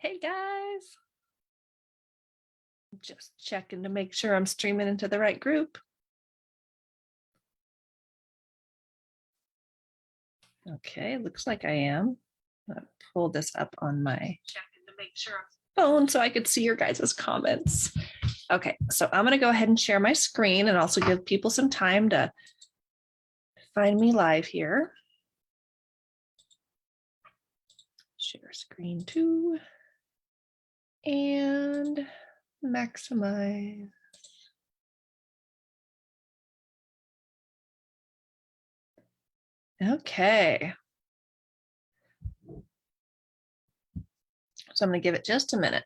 Hey guys, just checking to make sure I'm streaming into the right group. Okay, looks like I am. I'll pull this up on my checking to make sure phone so I could see your guys' comments. Okay, so I'm going to go ahead and share my screen and also give people some time to find me live here. Share screen 2 and maximize. Okay. So I'm going to give it just a minute.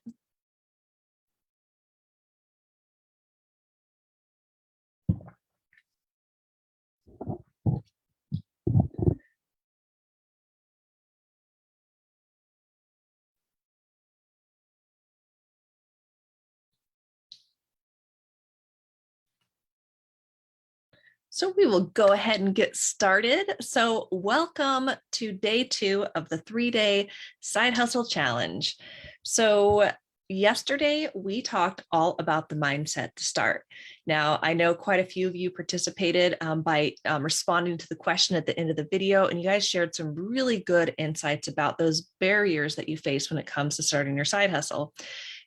So we will go ahead and get started. So welcome to day 2 of the 3-day side hustle challenge. So yesterday we talked all about the mindset to start. Now, I know quite a few of you participated by responding to the question at the end of the video, and you guys shared some really good insights about those barriers that you face when it comes to starting your side hustle.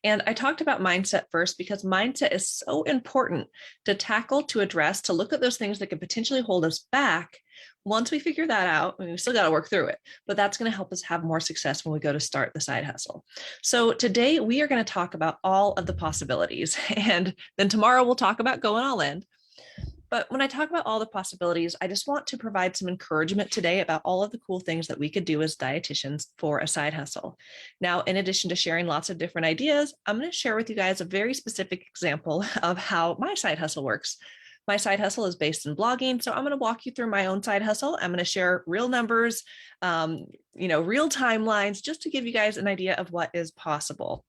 And I talked about mindset first because mindset is so important to tackle, to address, to look at those things that could potentially hold us back. Once we figure that out, we still got to work through it, but that's going to help us have more success when we go to start the side hustle. So today we are going to talk about all of the possibilities, and then tomorrow we'll talk about going all in. But when I talk about all the possibilities, I just want to provide some encouragement today about all of the cool things that we could do as dietitians for a side hustle. Now, in addition to sharing lots of different ideas, I'm going to share with you guys a very specific example of how my side hustle works. My side hustle is based in blogging, so I'm going to walk you through my own side hustle. I'm going to share real numbers, real timelines, just to give you guys an idea of what is possible.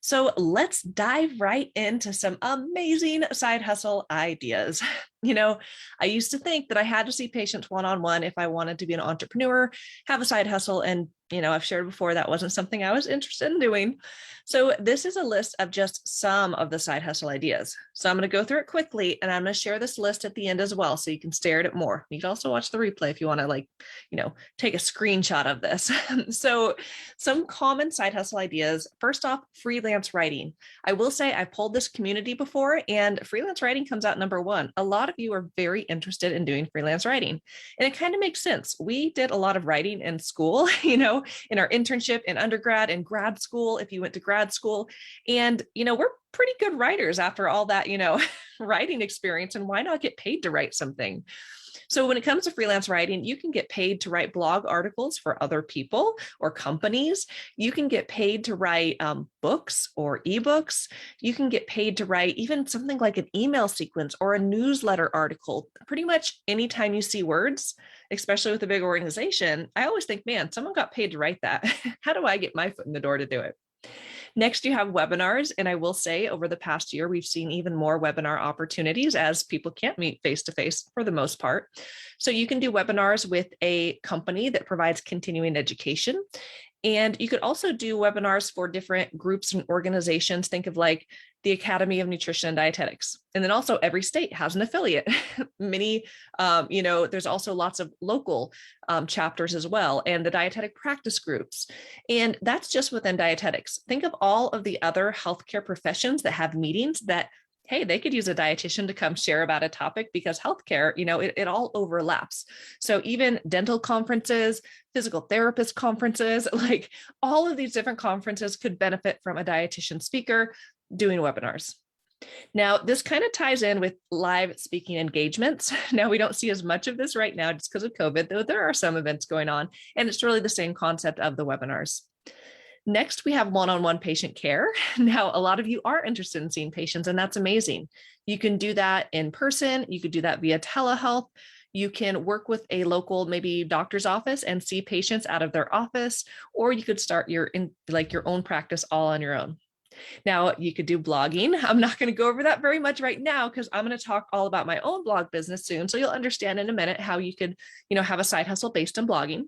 So let's dive right into some amazing side hustle ideas. I used to think that I had to see patients one-on-one if I wanted to be an entrepreneur, have a side hustle, and I've shared before that wasn't something I was interested in doing. So this is a list of just some of the side hustle ideas. So I'm going to go through it quickly, and I'm going to share this list at the end as well, so you can stare at it more. You can also watch the replay if you want to take a screenshot of this. So some common side hustle ideas. First off, freelance writing. I will say I pulled this community before, and freelance writing comes out number 1. A lot of you are very interested in doing freelance writing, and it kind of makes sense. We did a lot of writing in school, in our internship, in undergrad, in grad school, if you went to grad school. And, we're pretty good writers after all that, writing experience. And why not get paid to write something? So when it comes to freelance writing, you can get paid to write blog articles for other people or companies. You can get paid to write books or ebooks. You can get paid to write even something like an email sequence or a newsletter article. Pretty much anytime you see words, especially with a big organization, I always think, man, someone got paid to write that. How do I get my foot in the door to do it? Next, you have webinars. And I will say over the past year, we've seen even more webinar opportunities as people can't meet face-to-face for the most part. So you can do webinars with a company that provides continuing education. And you could also do webinars for different groups and organizations. Think of like the Academy of Nutrition and Dietetics. And then also every state has an affiliate. There's also lots of local chapters as well, and the dietetic practice groups. And that's just within dietetics. Think of all of the other healthcare professions that have meetings that, hey, they could use a dietitian to come share about a topic, because healthcare, it all overlaps. So even dental conferences, physical therapist conferences, like all of these different conferences could benefit from a dietitian speaker doing webinars. Now, this kind of ties in with live speaking engagements. Now, we don't see as much of this right now just because of COVID, though there are some events going on, and it's really the same concept of the webinars. Next, we have one-on-one patient care. Now, a lot of you are interested in seeing patients, and that's amazing. You can do that in person. You could do that via telehealth. You can work with a local, maybe doctor's office, and see patients out of their office, or you could start your own practice all on your own. Now, you could do blogging. I'm not going to go over that very much right now because I'm going to talk all about my own blog business soon. So you'll understand in a minute how you could, have a side hustle based on blogging.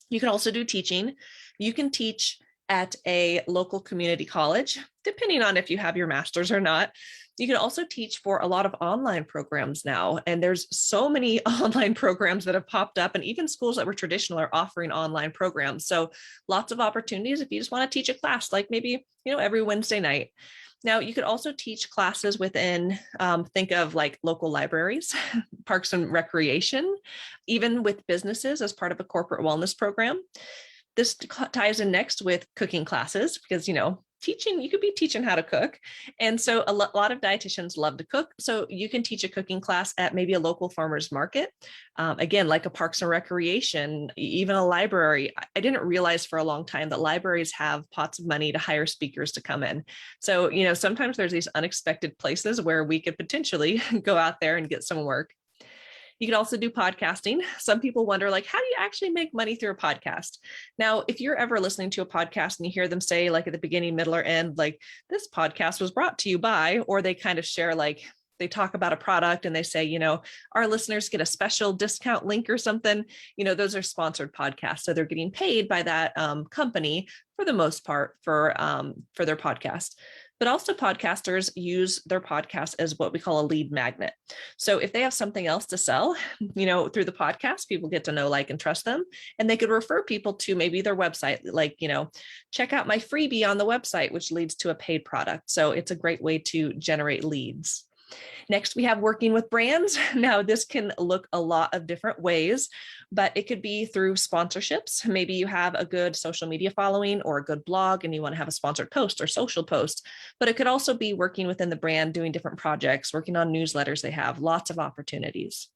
You can also do teaching. You can teach at a local community college, depending on if you have your master's or not. You can also teach for a lot of online programs now. And there's so many online programs that have popped up, and even schools that were traditional are offering online programs. So lots of opportunities if you just want to teach a class, like maybe, every Wednesday night. Now, you could also teach classes within, think of like local libraries, parks and recreation, even with businesses as part of a corporate wellness program. This ties in next with cooking classes because, teaching, you could be teaching how to cook. And so a lot of dietitians love to cook. So you can teach a cooking class at maybe a local farmer's market. Again, like a parks and recreation, even a library. I didn't realize for a long time that libraries have pots of money to hire speakers to come in. So, sometimes there's these unexpected places where we could potentially go out there and get some work. You can also do podcasting. Some people wonder, like, how do you actually make money through a podcast? Now, if you're ever listening to a podcast and you hear them say, like, at the beginning, middle, or end, like, this podcast was brought to you by, or they kind of share, like, they talk about a product and they say, our listeners get a special discount link or something, those are sponsored podcasts. So they're getting paid by that company for the most part for their podcast. But also podcasters use their podcast as what we call a lead magnet. So if they have something else to sell, through the podcast, people get to know, like, and trust them. And they could refer people to maybe their website, like, check out my freebie on the website, which leads to a paid product. So it's a great way to generate leads. Next, we have working with brands. Now, this can look a lot of different ways, but it could be through sponsorships. Maybe you have a good social media following or a good blog and you want to have a sponsored post or social post, but it could also be working within the brand, doing different projects, working on newsletters. They have lots of opportunities.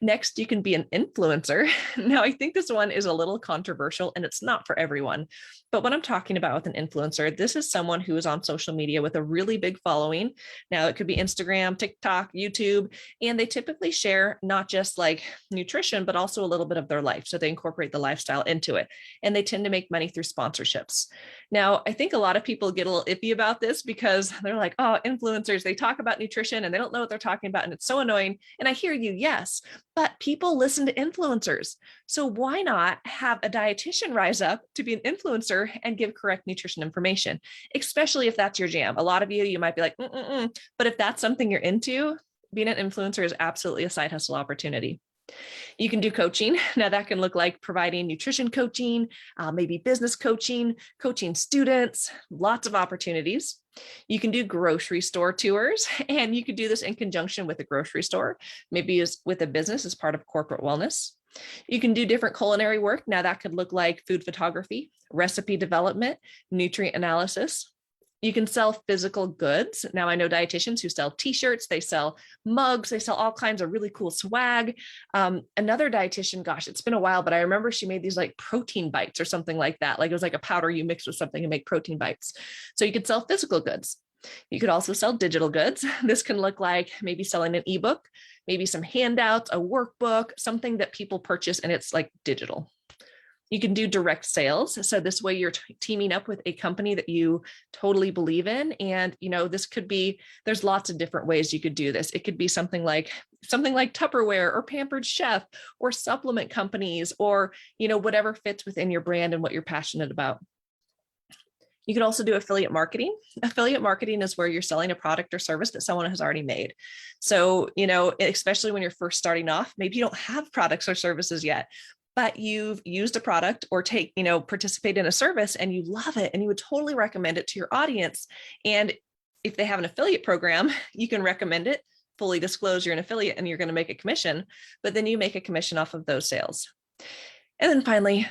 Next, you can be an influencer. Now, I think this one is a little controversial and it's not for everyone. But what I'm talking about with an influencer, this is someone who is on social media with a really big following. Now, it could be Instagram, TikTok, YouTube, and they typically share not just like nutrition, but also a little bit of their life. So they incorporate the lifestyle into it, and they tend to make money through sponsorships. Now, I think a lot of people get a little iffy about this because they're like, oh, influencers, they talk about nutrition and they don't know what they're talking about. And it's so annoying. And I hear you, yes, but people listen to influencers. So why not have a dietitian rise up to be an influencer and give correct nutrition information, especially if that's your jam? A lot of you might be like, but if that's something you're into, being an influencer is absolutely a side hustle opportunity. You can do coaching. Now that can look like providing nutrition coaching, maybe business coaching, coaching students, lots of opportunities. You can do grocery store tours, and you could do this in conjunction with a grocery store, maybe with a business as part of corporate wellness. You can do different culinary work. Now that could look like food photography, recipe development, nutrient analysis. You can sell physical goods. Now, I know dietitians who sell t-shirts, they sell mugs, they sell all kinds of really cool swag. Another dietitian, gosh, it's been a while, but I remember she made these like protein bites or something like that. Like it was like a powder you mix with something and make protein bites. So you could sell physical goods. You could also sell digital goods. This can look like maybe selling an ebook, maybe some handouts, a workbook, something that people purchase and it's like digital. You can do direct sales. So this way you're teaming up with a company that you totally believe in. And, this could be, there's lots of different ways you could do this. It could be something like Tupperware or Pampered Chef or supplement companies or, whatever fits within your brand and what you're passionate about. You can also do affiliate marketing. Affiliate marketing is where you're selling a product or service that someone has already made. So, especially when you're first starting off, maybe you don't have products or services yet, but you've used a product or participate in a service and you love it and you would totally recommend it to your audience. And if they have an affiliate program, you can recommend it, fully disclose you're an affiliate and you're going to make a commission, but then you make a commission off of those sales. And then finally,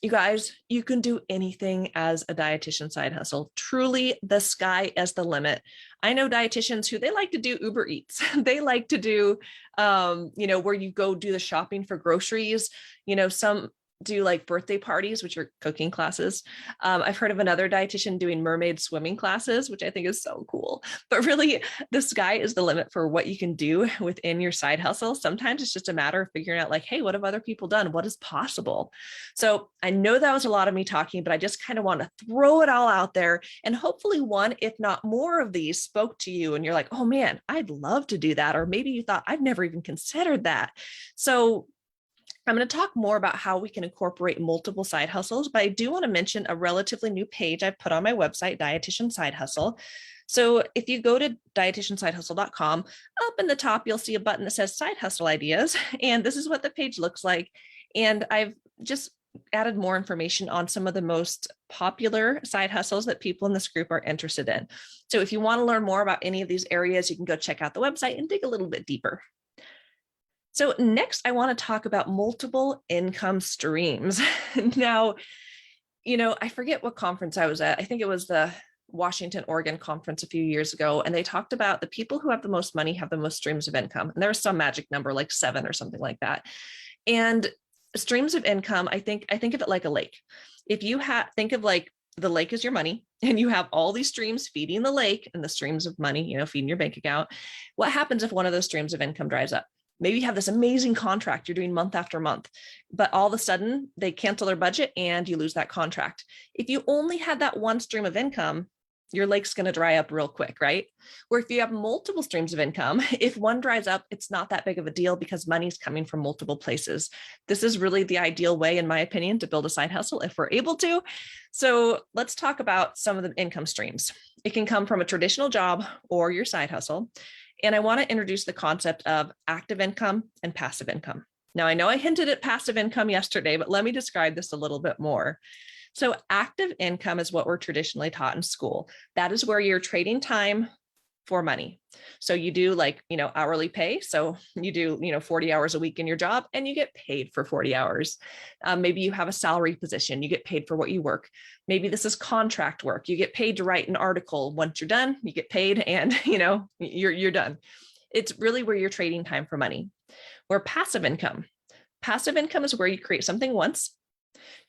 you guys, you can do anything as a dietitian side hustle. Truly, the sky is the limit. I know dietitians who they like to do Uber Eats. They like to do, where you go do the shopping for groceries. Some do like birthday parties, which are cooking classes. I've heard of another dietitian doing mermaid swimming classes, which I think is so cool. But really, the sky is the limit for what you can do within your side hustle. Sometimes it's just a matter of figuring out like, hey, what have other people done? What is possible? So I know that was a lot of me talking, but I just kind of want to throw it all out there. And hopefully one, if not more of these spoke to you and you're like, oh man, I'd love to do that. Or maybe you thought, I've never even considered that. So I'm going to talk more about how we can incorporate multiple side hustles, but I do want to mention a relatively new page I've put on my website, Dietitian Side Hustle. So if you go to dietitiansidehustle.com, up in the top, you'll see a button that says Side Hustle Ideas. And this is what the page looks like. And I've just added more information on some of the most popular side hustles that people in this group are interested in. So if you want to learn more about any of these areas, you can go check out the website and dig a little bit deeper. So next, I want to talk about multiple income streams. Now, I forget what conference I was at. I think it was the Washington, Oregon conference a few years ago. And they talked about the people who have the most money have the most streams of income. And there's some magic number like 7 or something like that. And streams of income, I think of it like a lake. If you think of like the lake is your money and you have all these streams feeding the lake and the streams of money, feeding your bank account, what happens if one of those streams of income dries up? Maybe you have this amazing contract you're doing month after month, but all of a sudden they cancel their budget and you lose that contract. If you only had that one stream of income, your lake's going to dry up real quick, right? Or if you have multiple streams of income, if one dries up, it's not that big of a deal because money's coming from multiple places. This is really the ideal way, in my opinion, to build a side hustle if we're able to. So let's talk about some of the income streams. It can come from a traditional job or your side hustle. And I want to introduce the concept of active income and passive income. Now, I know I hinted at passive income yesterday, but let me describe this a little bit more. So active income is what we're traditionally taught in school. That is where you're trading time for money. So you do hourly pay. So you do, 40 hours a week in your job and you get paid for 40 hours. Maybe you have a salary position. You get paid for what you work. Maybe this is contract work. You get paid to write an article. Once you're done, you get paid and, you're done. It's really where you're trading time for money. Where passive income is where you create something once.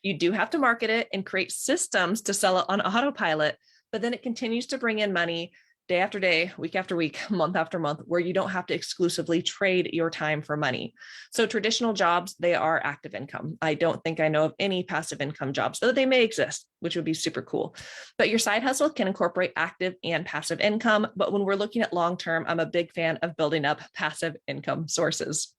You do have to market it and create systems to sell it on autopilot, but then it continues to bring in money day after day, week after week, month after month, where you don't have to exclusively trade your time for money. So traditional jobs, they are active income. I don't think I know of any passive income jobs, though they may exist, which would be super cool. But your side hustle can incorporate active and passive income. But when we're looking at long-term, I'm a big fan of building up passive income sources.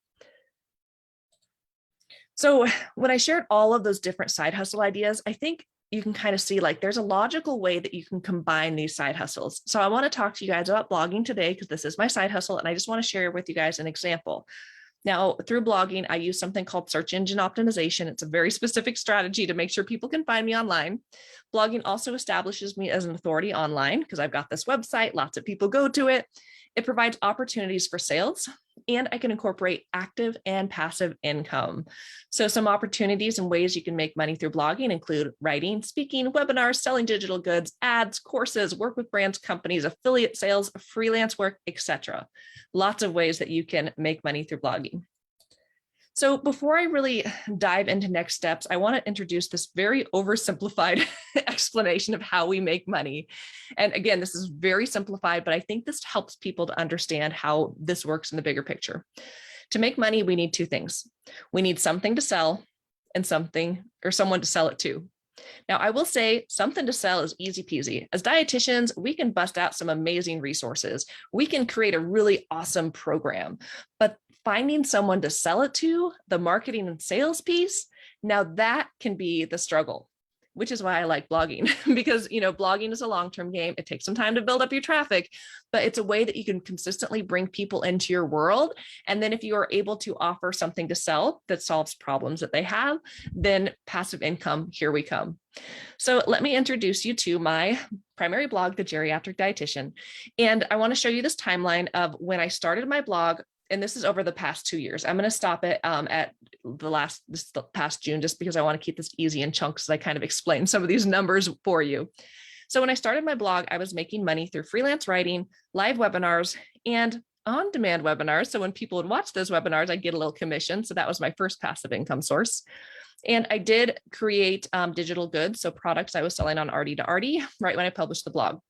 So when I shared all of those different side hustle ideas, I think you can kind of see there's a logical way that you can combine these side hustles. So I want to talk to you guys about blogging today because this is my side hustle and I just want to share with you guys an example. Now, through blogging, I use something called search engine optimization. It's a very specific strategy to make sure people can find me online. Blogging also establishes me as an authority online because I've got this website, lots of people go to it. It provides opportunities for sales, and I can incorporate active and passive income. So some opportunities and ways you can make money through blogging include writing, speaking, webinars, selling digital goods, ads, courses, work with brands, companies, affiliate sales, freelance work, etc. Lots of ways that you can make money through blogging. So before I really dive into next steps, I want to introduce this very oversimplified explanation of how we make money. And again, this is very simplified, but I think this helps people to understand how this works in the bigger picture. To make money, we need 2 things. We need something to sell and someone to sell it to. Now, I will say something to sell is easy peasy. As dietitians, we can bust out some amazing resources. We can create a really awesome program, but finding someone to sell it to, the marketing and sales piece, now that can be the struggle, which is why I like blogging because, blogging is a long-term game. It takes some time to build up your traffic, but it's a way that you can consistently bring people into your world. And then if you are able to offer something to sell that solves problems that they have, then passive income, here we come. So let me introduce you to my primary blog, The Geriatric Dietitian. And I want to show you this timeline of when I started my blog. And this is over the past 2 years. I'm going to stop it at the past June, just because I want to keep this easy in chunks as I kind of explain some of these numbers for you. So when I started my blog, I was making money through freelance writing, live webinars, and on-demand webinars. So when people would watch those webinars, I'd get a little commission. So that was my first passive income source. And I did create digital goods, so products I was selling on Arty to Arty right when I published the blog.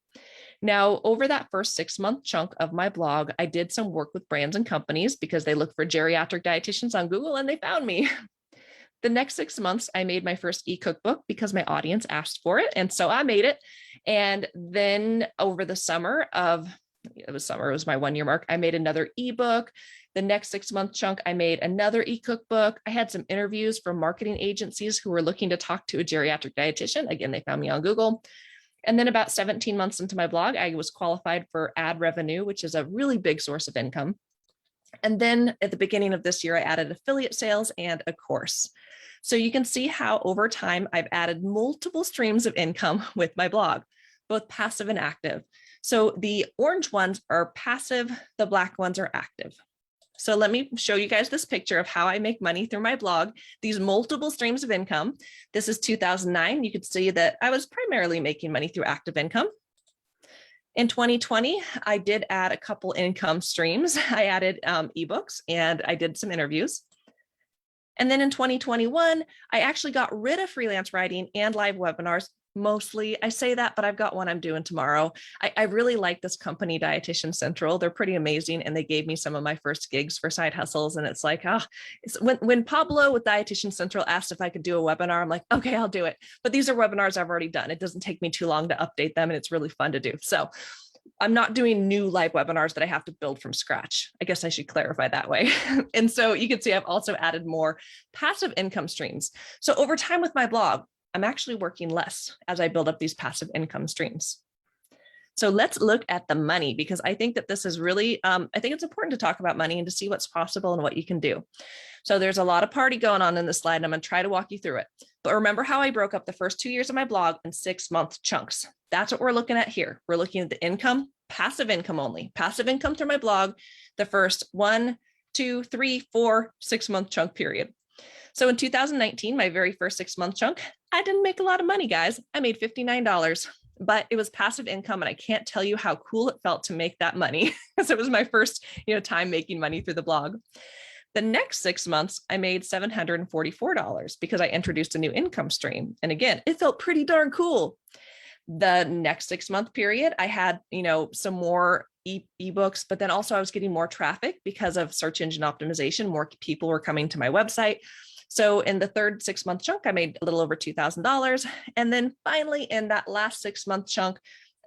Now, over that first 6-month chunk of my blog, I did some work with brands and companies because they look for geriatric dietitians on Google and they found me. The next 6 months, I made my first e-cookbook because my audience asked for it. And so I made it. And then over the it was my 1-year mark, I made another ebook. The next 6-month chunk, I made another e-cookbook. I had some interviews from marketing agencies who were looking to talk to a geriatric dietitian. Again, they found me on Google. And then about 17 months into my blog, I was qualified for ad revenue, which is a really big source of income. And then at the beginning of this year, I added affiliate sales and a course. So you can see how over time I've added multiple streams of income with my blog, both passive and active. So the orange ones are passive, the black ones are active. So let me show you guys this picture of how I make money through my blog, these multiple streams of income. This is 2009. You can see that I was primarily making money through active income. In 2020, I did add a couple income streams. I added ebooks and I did some interviews. And then in 2021, I actually got rid of freelance writing and live webinars. Mostly, I say that, but I've got one I'm doing tomorrow. I really like this company, Dietitian Central. They're pretty amazing. And they gave me some of my first gigs for side hustles. And it's like, when Pablo with Dietitian Central asked if I could do a webinar, I'm like, okay, I'll do it. But these are webinars I've already done. It doesn't take me too long to update them. And it's really fun to do. So I'm not doing new live webinars that I have to build from scratch. I guess I should clarify that way. And so you can see I've also added more passive income streams. So over time with my blog, I'm actually working less as I build up these passive income streams. So let's look at the money, because I think that this is really, I think it's important to talk about money and to see what's possible and what you can do. So there's a lot of party going on in this slide, and I'm going to try to walk you through it. But remember how I broke up the first 2 years of my blog in 6-month chunks. That's what we're looking at here. We're looking at the income, passive income only, passive income through my blog, the first 1, 2, 3, 4, 6-month chunk period. So in 2019, my very first 6-month chunk, I didn't make a lot of money, guys. I made $59, but it was passive income. And I can't tell you how cool it felt to make that money, because it was my first, time making money through the blog. The next 6 months, I made $744 because I introduced a new income stream. And again, it felt pretty darn cool. The next 6-month period, I had, some more ebooks, but then also I was getting more traffic because of search engine optimization. More people were coming to my website. So in the third 6-month chunk, I made a little over $2,000. And then finally in that last 6-month chunk,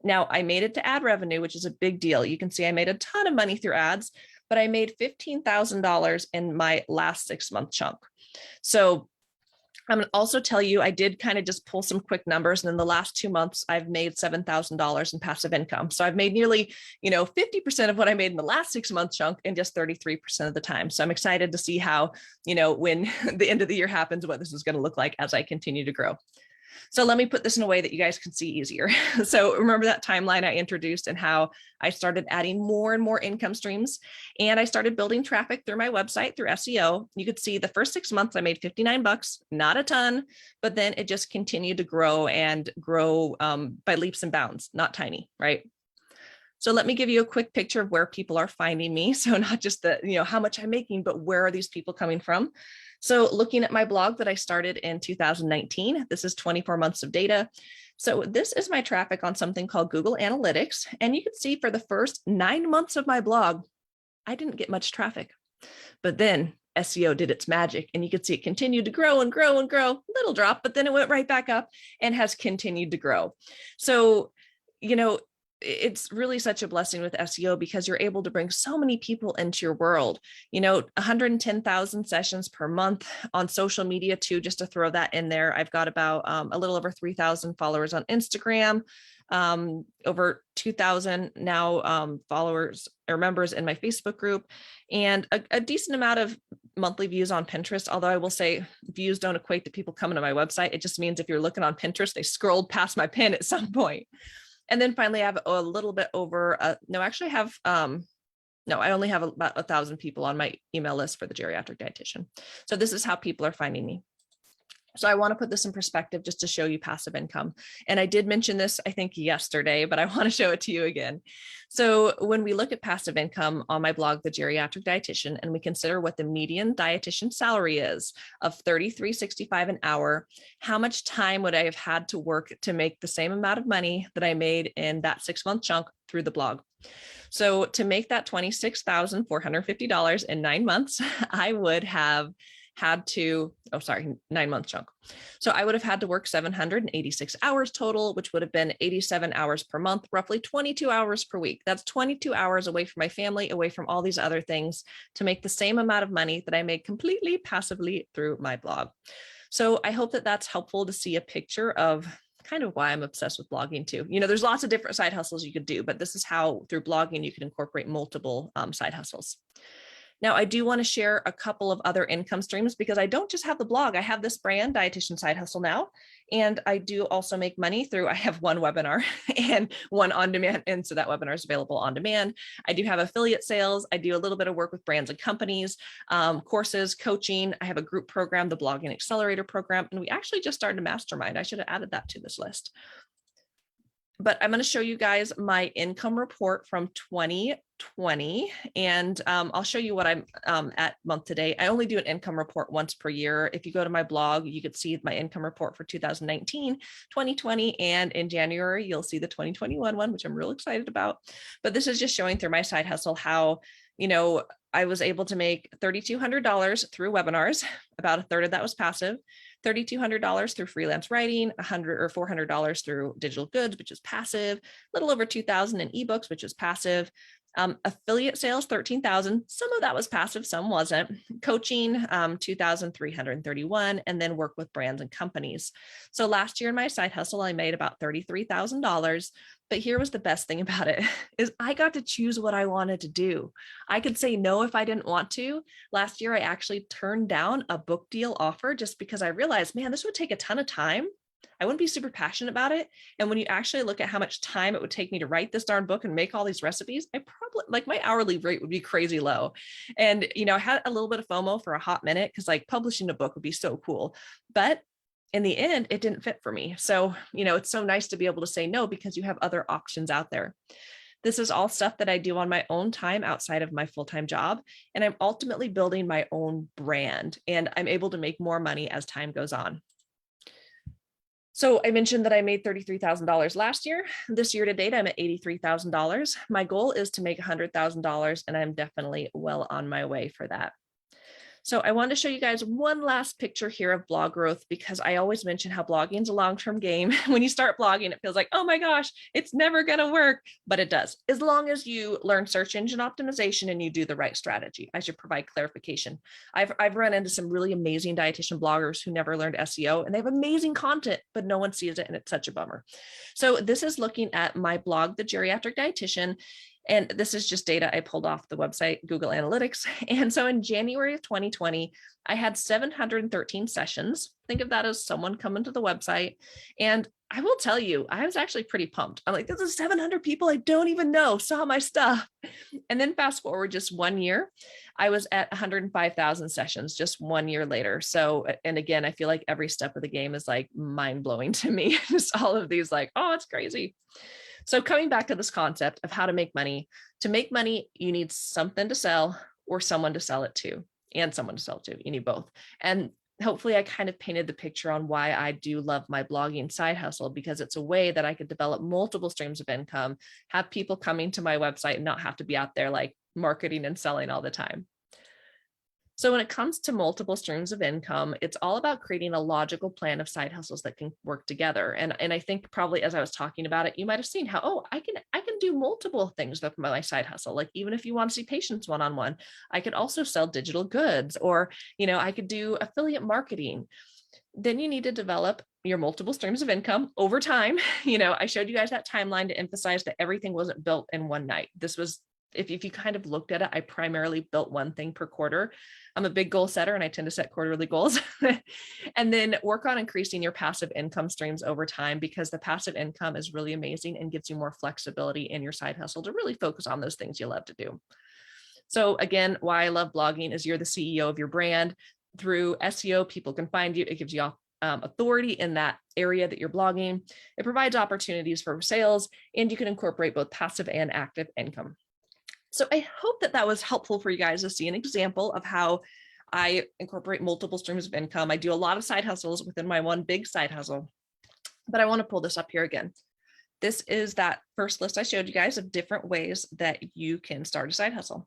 now I made it to ad revenue, which is a big deal. You can see I made a ton of money through ads, but I made $15,000 in my last 6-month chunk. So I'm going to also tell you, I did kind of just pull some quick numbers. And in the last 2 months, I've made $7,000 in passive income. So I've made nearly, 50% of what I made in the last 6-month chunk in just 33% of the time. So I'm excited to see how, when the end of the year happens, what this is going to look like as I continue to grow. So let me put this in a way that you guys can see easier. So remember that timeline I introduced and how I started adding more and more income streams, and I started building traffic through my website through SEO. You could see the first 6 months I made $59, not a ton, but then it just continued to grow and grow by leaps and bounds, not tiny, right? So let me give you a quick picture of where people are finding me. So not just the, how much I'm making, but where are these people coming from? So looking at my blog that I started in 2019, this is 24 months of data. So this is my traffic on something called Google Analytics. And you can see for the first 9 months of my blog, I didn't get much traffic, but then SEO did its magic, and you can see it continued to grow and grow and grow, little drop, but then it went right back up and has continued to grow. So, it's really such a blessing with SEO because you're able to bring so many people into your world, 110,000 sessions per month on social media too, just to throw that in there. I've got about a little over 3,000 followers on Instagram, over 2,000 now followers or members in my Facebook group, and a decent amount of monthly views on Pinterest. Although I will say views don't equate to people coming to my website. It just means if you're looking on Pinterest, they scrolled past my pin at some point. And then finally, I have a little bit over, I only have about 1,000 people on my email list for the Geriatric Dietitian. So this is how people are finding me. So I want to put this in perspective just to show you passive income. And I did mention this, I think, yesterday, but I want to show it to you again. So when we look at passive income on my blog, The Geriatric Dietitian, and we consider what the median dietitian salary is of $33.65 an hour, how much time would I have had to work to make the same amount of money that I made in that 6-month chunk through the blog? So to make that $26,450 in 9 months, I would have had to, 9-month chunk. So I would have had to work 786 hours total, which would have been 87 hours per month, roughly 22 hours per week. That's 22 hours away from my family, away from all these other things to make the same amount of money that I made completely passively through my blog. So I hope that that's helpful to see a picture of kind of why I'm obsessed with blogging too. There's lots of different side hustles you could do, but this is how through blogging you can incorporate multiple side hustles. Now, I do want to share a couple of other income streams because I don't just have the blog. I have this brand, Dietitian Side Hustle now, and I do also make money through, I have one webinar and one on demand, and so that webinar is available on demand. I do have affiliate sales. I do a little bit of work with brands and companies, courses, coaching. I have a group program, the Blogging Accelerator program, and we actually just started a mastermind. I should have added that to this list. But I'm going to show you guys my income report from 2020, and I'll show you what I'm at month to date. I only do an income report once per year. If you go to my blog, you could see my income report for 2019, 2020, and in January, you'll see the 2021 one, which I'm real excited about. But this is just showing through my side hustle how, I was able to make $3,200 through webinars. About a third of that was passive. $3,200 through freelance writing, $100 or $400 through digital goods, which is passive, a little over $2,000 in ebooks, which is passive. Affiliate sales, $13,000. Some of that was passive, some wasn't. Coaching, $2,331, and then work with brands and companies. So last year in my side hustle, I made about $33,000. But here was the best thing about it is I got to choose what I wanted to do. I could say no if I didn't want to. Last year, I actually turned down a book deal offer just because I realized, man, this would take a ton of time. I wouldn't be super passionate about it. And when you actually look at how much time it would take me to write this darn book and make all these recipes, I probably my hourly rate would be crazy low. And, I had a little bit of FOMO for a hot minute because publishing a book would be so cool. But in the end, it didn't fit for me. So, it's so nice to be able to say no because you have other options out there. This is all stuff that I do on my own time outside of my full-time job. And I'm ultimately building my own brand, and I'm able to make more money as time goes on. So I mentioned that I made $33,000 last year. This year to date, I'm at $83,000. My goal is to make $100,000, and I'm definitely well on my way for that. So I wanted to show you guys one last picture here of blog growth because I always mention how blogging is a long-term game. When you start blogging, it feels like, oh my gosh, it's never going to work, but it does. As long as you learn search engine optimization and you do the right strategy. I should provide clarification. I've run into some really amazing dietitian bloggers who never learned SEO, and they have amazing content, but no one sees it, and it's such a bummer. So this is looking at my blog, The Geriatric Dietitian. And this is just data I pulled off the website, Google Analytics. And so in January of 2020, I had 713 sessions. Think of that as someone coming to the website. And I will tell you, I was actually pretty pumped. I'm like, this is 700 people I don't even know saw my stuff. And then fast forward just 1 year, I was at 105,000 sessions just 1 year later. So, and again, I feel like every step of the game is mind blowing to me. Just all of these oh, it's crazy. So coming back to this concept of how to make money, you need something to sell or someone to sell it to, and someone to sell it to. You need both. And hopefully I kind of painted the picture on why I do love my blogging side hustle, because it's a way that I could develop multiple streams of income, have people coming to my website and not have to be out there marketing and selling all the time. So when it comes to multiple streams of income, it's all about creating a logical plan of side hustles that can work together. And I think probably as I was talking about it, you might have seen how, oh, I can do multiple things with my side hustle. Even if you want to see patients one-on-one, I could also sell digital goods, or, I could do affiliate marketing. Then you need to develop your multiple streams of income over time. I showed you guys that timeline to emphasize that everything wasn't built in one night. This was, if you kind of looked at it, I primarily built one thing per quarter. I'm a big goal setter and I tend to set quarterly goals. And then work on increasing your passive income streams over time, because the passive income is really amazing and gives you more flexibility in your side hustle to really focus on those things you love to do. So again, why I love blogging is you're the CEO of your brand. Through SEO, people can find you. It gives you authority in that area that you're blogging. It provides opportunities for sales, and you can incorporate both passive and active income. So I hope that was helpful for you guys to see an example of how I incorporate multiple streams of income. I do a lot of side hustles within my one big side hustle, but I want to pull this up here again. This is that first list I showed you guys of different ways that you can start a side hustle.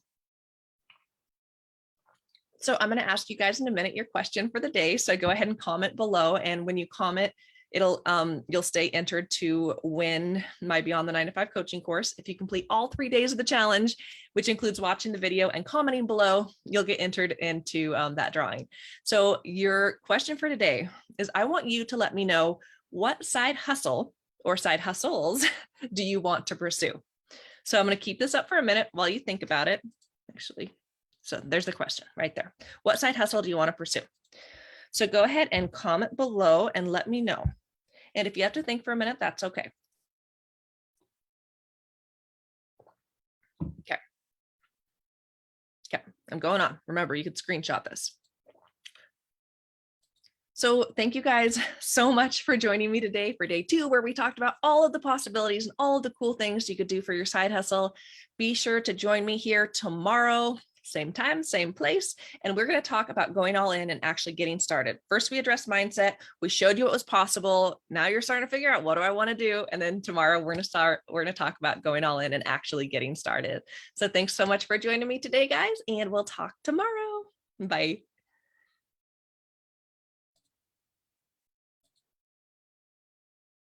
So I'm going to ask you guys in a minute your question for the day. So go ahead and comment below. And when you comment, you'll stay entered to win my Beyond the 9 to 5 coaching course. If you complete all 3 days of the challenge, which includes watching the video and commenting below, you'll get entered into that drawing. So your question for today is, I want you to let me know what side hustle or side hustles do you want to pursue? So I'm going to keep this up for a minute while you think about it. Actually, so there's the question right there. What side hustle do you want to pursue? So go ahead and comment below and let me know. And if you have to think for a minute, that's okay. Okay, I'm going on. Remember, you could screenshot this. So thank you guys so much for joining me today for day 2, where we talked about all of the possibilities and all of the cool things you could do for your side hustle. Be sure to join me here tomorrow, same time, same place. And we're going to talk about going all in and actually getting started. First, we addressed mindset. We showed you what was possible. Now you're starting to figure out, what do I want to do? And then tomorrow we're going to talk about going all in and actually getting started. So thanks so much for joining me today, guys. And we'll talk tomorrow. Bye.